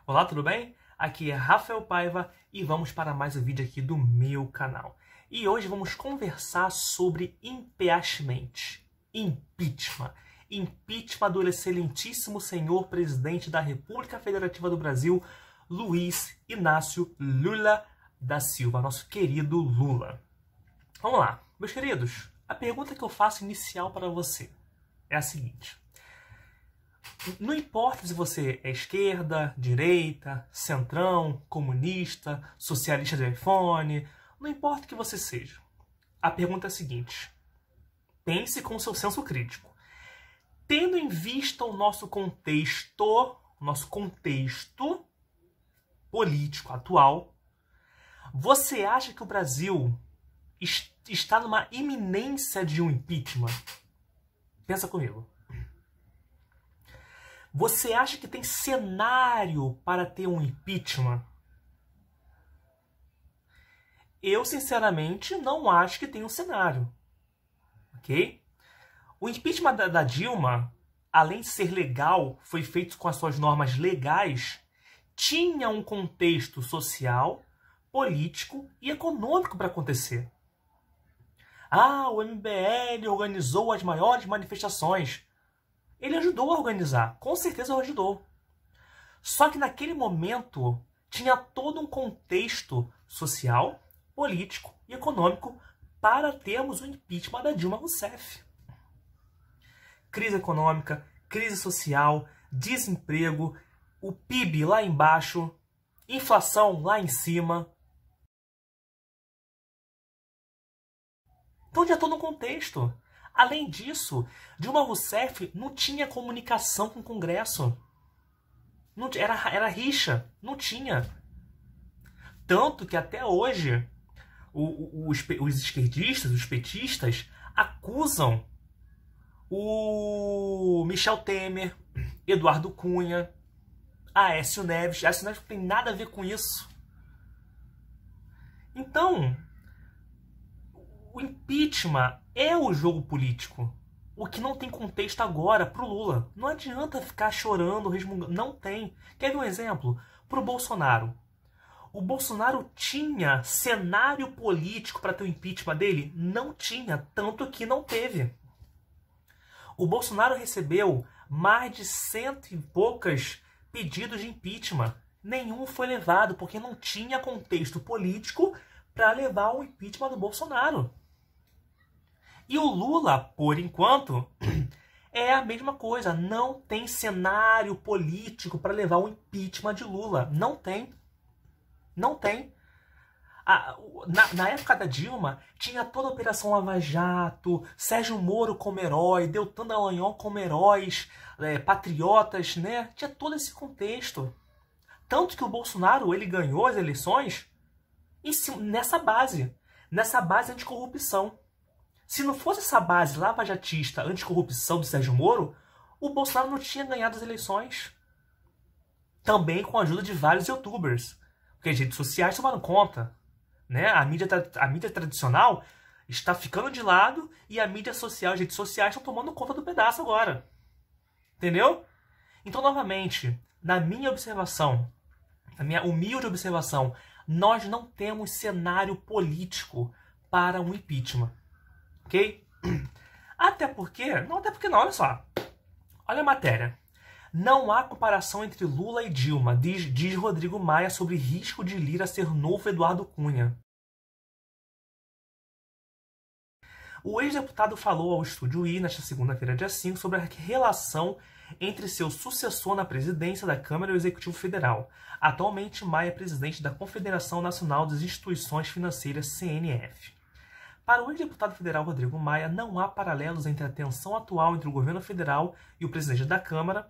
Olá, tudo bem? Aqui é Rafael Paiva e vamos para mais um vídeo aqui do meu canal. E hoje vamos conversar sobre impeachment, impeachment. Impeachment do excelentíssimo senhor presidente da República Federativa do Brasil, Luiz Inácio Lula da Silva, nosso querido Lula. Vamos lá, meus queridos. A pergunta que eu faço inicial para você é a seguinte. Não importa se você é esquerda, direita, centrão, comunista, socialista de iPhone, não importa o que você seja. A pergunta é a seguinte. Pense com seu senso crítico. Tendo em vista o nosso contexto político atual, você acha que o Brasil está numa iminência de um impeachment? Pensa comigo. Você acha que tem cenário para ter um impeachment? Eu, sinceramente, não acho que tem um cenário. Ok? O impeachment da Dilma, além de ser legal, foi feito com as suas normas legais, tinha um contexto social, político e econômico para acontecer. O MBL organizou as maiores manifestações. Ele ajudou a organizar, com certeza ajudou. Só que naquele momento tinha todo um contexto social, político e econômico para termos o impeachment da Dilma Rousseff. Crise econômica, crise social, desemprego, o PIB lá embaixo, inflação lá em cima. Então tinha todo um contexto. Além disso, Dilma Rousseff não tinha comunicação com o Congresso. Não, era rixa, não tinha. Tanto que até hoje, os esquerdistas, os petistas, acusam o Michel Temer, Eduardo Cunha, Aécio Neves. Aécio Neves não tem nada a ver com isso. Então, o impeachment é o jogo político. O que não tem contexto agora pro Lula. Não adianta ficar chorando, resmungando. Não tem. Quer ver um exemplo? Pro Bolsonaro. O Bolsonaro tinha cenário político para ter o impeachment dele? Não tinha. Tanto que não teve. O Bolsonaro recebeu mais de 100 e poucas pedidos de impeachment. Nenhum foi levado, porque não tinha contexto político para levar o impeachment do Bolsonaro. E o Lula, por enquanto, é a mesma coisa. Não tem cenário político para levar o impeachment de Lula. Não tem. Não tem. Na época da Dilma, tinha toda a Operação Lava Jato, Sérgio Moro como herói, Deltan Dallagnol como heróis, patriotas, né? Tinha todo esse contexto. Tanto que o Bolsonaro, ele ganhou as eleições nessa base anticorrupção. Se não fosse essa base lava-jatista, anticorrupção do Sérgio Moro, o Bolsonaro não tinha ganhado as eleições. Também com a ajuda de vários youtubers. Porque as redes sociais tomaram conta. Né? A mídia tradicional está ficando de lado e a mídia social, as redes sociais estão tomando conta do pedaço agora. Entendeu? Então, novamente, na minha observação, na minha humilde observação, nós não temos cenário político para um impeachment. Ok? Até porque não, olha só. Olha a matéria. Não há comparação entre Lula e Dilma, diz Rodrigo Maia sobre risco de Lira ser novo Eduardo Cunha. O ex-deputado falou ao Estúdio I, nesta segunda-feira, dia 5, sobre a relação entre seu sucessor na presidência da Câmara e o Executivo Federal. Atualmente, Maia é presidente da Confederação Nacional das Instituições Financeiras, CNF. Para o ex-deputado federal Rodrigo Maia, não há paralelos entre a tensão atual entre o governo federal e o presidente da Câmara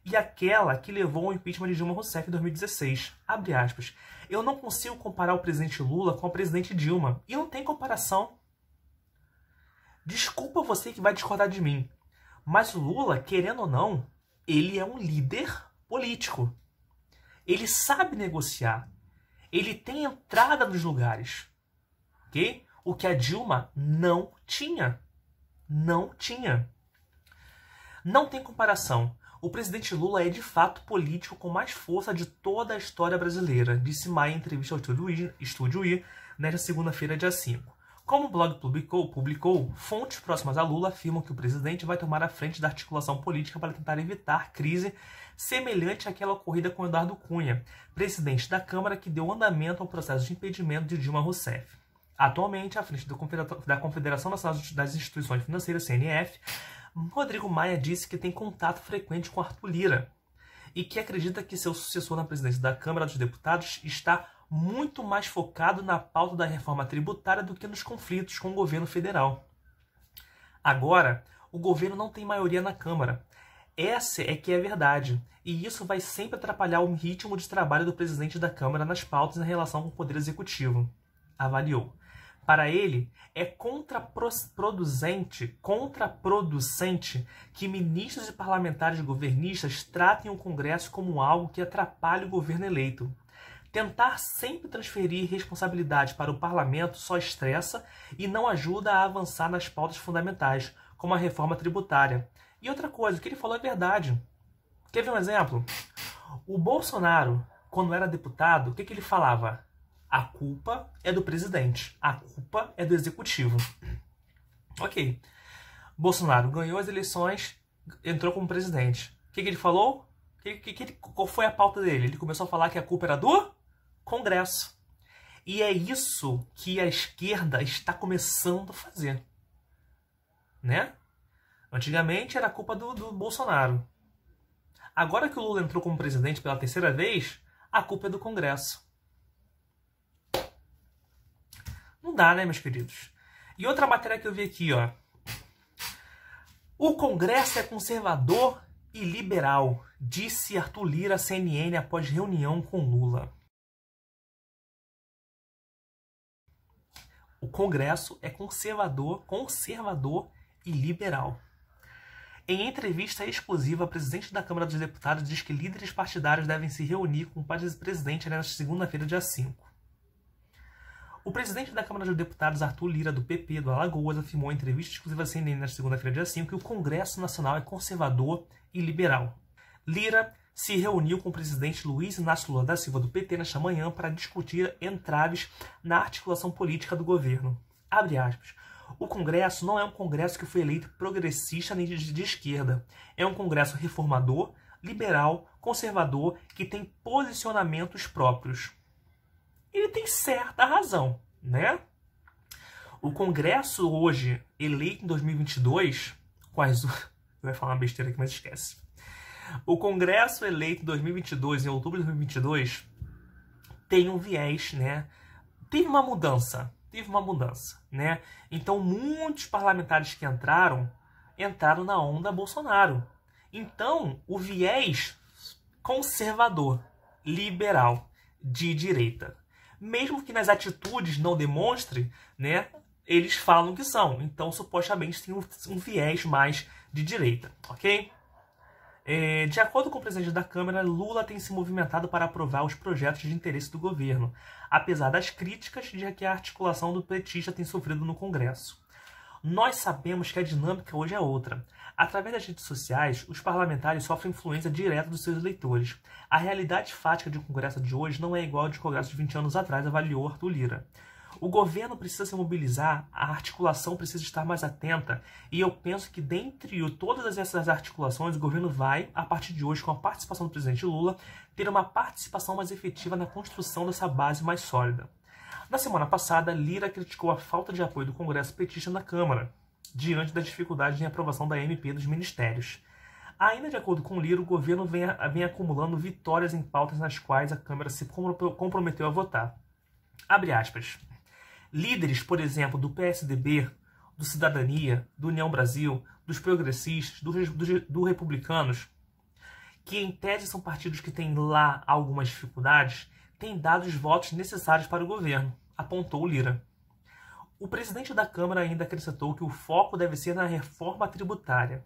e aquela que levou ao impeachment de Dilma Rousseff em 2016. Abre aspas. Eu não consigo comparar o presidente Lula com o presidente Dilma. E não tem comparação. Desculpa você que vai discordar de mim. Mas o Lula, querendo ou não, ele é um líder político. Ele sabe negociar. Ele tem entrada nos lugares. Ok? O que a Dilma não tinha. Não tinha. Não tem comparação. O presidente Lula é de fato político com mais força de toda a história brasileira, disse Maia em entrevista ao Estúdio I, nesta segunda-feira, dia 5. Como o blog publicou, fontes próximas a Lula afirmam que o presidente vai tomar a frente da articulação política para tentar evitar crise semelhante àquela ocorrida com Eduardo Cunha, presidente da Câmara que deu andamento ao processo de impedimento de Dilma Rousseff. Atualmente, à frente da Confederação Nacional das Instituições Financeiras, CNF, Rodrigo Maia disse que tem contato frequente com Arthur Lira e que acredita que seu sucessor na presidência da Câmara dos Deputados está muito mais focado na pauta da reforma tributária do que nos conflitos com o governo federal. Agora, o governo não tem maioria na Câmara. Essa é que é a verdade, e isso vai sempre atrapalhar o ritmo de trabalho do presidente da Câmara nas pautas na relação com o Poder Executivo, avaliou. Para ele, é contraproducente que ministros e parlamentares governistas tratem o Congresso como algo que atrapalha o governo eleito. Tentar sempre transferir responsabilidade para o parlamento só estressa e não ajuda a avançar nas pautas fundamentais, como a reforma tributária. E outra coisa, o que ele falou é verdade. Quer ver um exemplo? O Bolsonaro, quando era deputado, o que ele falava? A culpa é do presidente, a culpa é do executivo. Ok. Bolsonaro ganhou as eleições, entrou como presidente. O que ele falou? Qual foi a pauta dele? Ele começou a falar que a culpa era do Congresso. E é isso que a esquerda está começando a fazer. Né? Antigamente era a culpa do Bolsonaro. Agora que o Lula entrou como presidente pela terceira vez, a culpa é do Congresso. Não dá, né, meus queridos? E outra matéria que eu vi aqui, ó. O Congresso é conservador e liberal, disse Arthur Lira à CNN após reunião com Lula. O Congresso é conservador e liberal. Em entrevista exclusiva, a presidente da Câmara dos Deputados diz que líderes partidários devem se reunir com o presidente nesta segunda-feira, dia 5. O presidente da Câmara dos Deputados, Arthur Lira, do PP do Alagoas, afirmou em entrevista exclusiva à CNN nesta segunda-feira, dia 5, que o Congresso Nacional é conservador e liberal. Lira se reuniu com o presidente Luiz Inácio Lula da Silva, do PT, nesta manhã para discutir entraves na articulação política do governo. Abre aspas. O Congresso não é um Congresso que foi eleito progressista nem de esquerda. É um Congresso reformador, liberal, conservador, que tem posicionamentos próprios. Ele tem certa razão, né? O Congresso hoje, eleito em 2022, eu ia falar uma besteira aqui, mas esquece. O Congresso eleito em 2022, em outubro de 2022, tem um viés, né? Teve uma mudança, né? Então, muitos parlamentares que entraram na onda Bolsonaro. Então, o viés conservador, liberal, de direita. Mesmo que nas atitudes não demonstre, né, eles falam que são. Então, supostamente, tem um viés mais de direita, ok? De acordo com o presidente da Câmara, Lula tem se movimentado para aprovar os projetos de interesse do governo, apesar das críticas de que a articulação do petista tem sofrido no Congresso. Nós sabemos que a dinâmica hoje é outra. Através das redes sociais, os parlamentares sofrem influência direta dos seus eleitores. A realidade fática de um Congresso de hoje não é igual ao de Congresso de 20 anos atrás, avaliou Arthur Lira. O governo precisa se mobilizar, a articulação precisa estar mais atenta, e eu penso que dentre todas essas articulações, o governo vai, a partir de hoje, com a participação do presidente Lula, ter uma participação mais efetiva na construção dessa base mais sólida. Na semana passada, Lira criticou a falta de apoio do Congresso petista na Câmara, diante das dificuldades em aprovação da MP dos ministérios. Ainda de acordo com Lira, o governo vem acumulando vitórias em pautas nas quais a Câmara se comprometeu a votar. Abre aspas. Líderes, por exemplo, do PSDB, do Cidadania, do União Brasil, dos progressistas, do Republicanos, que em tese são partidos que têm lá algumas dificuldades, têm dado os votos necessários para o governo, apontou Lira. O presidente da Câmara ainda acrescentou que o foco deve ser na reforma tributária.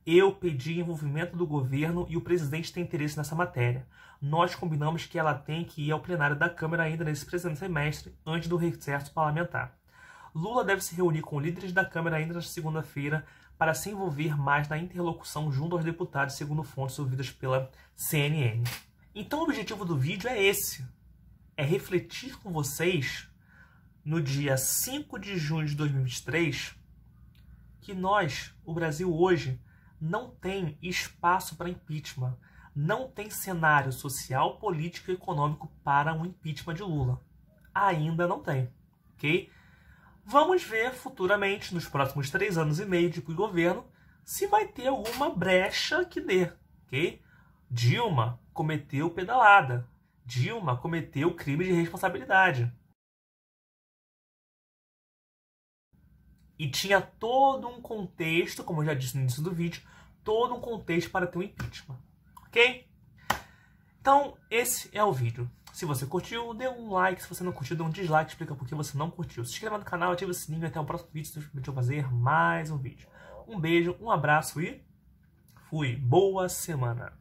Eu pedi envolvimento do governo e o presidente tem interesse nessa matéria. Nós combinamos que ela tem que ir ao plenário da Câmara ainda nesse presente semestre, antes do recesso parlamentar. Lula deve se reunir com líderes da Câmara ainda na segunda-feira para se envolver mais na interlocução junto aos deputados, segundo fontes ouvidas pela CNN. Então o objetivo do vídeo é esse. É refletir com vocês, no dia 5 de junho de 2023, que nós, o Brasil hoje, não tem espaço para impeachment. Não tem cenário social, político e econômico para um impeachment de Lula. Ainda não tem, ok? Vamos ver futuramente, nos próximos 3 anos e meio de governo, se vai ter alguma brecha que dê, ok? Dilma cometeu pedalada. Dilma cometeu crime de responsabilidade. E tinha todo um contexto, como eu já disse no início do vídeo, todo um contexto para ter um impeachment, ok? Então, esse é o vídeo. Se você curtiu, dê um like. Se você não curtiu, dê um dislike. Explica por que você não curtiu. Se inscreva no canal, ative o sininho. Até o próximo vídeo. Deixa eu fazer mais um vídeo. Um beijo, um abraço e fui. Boa semana.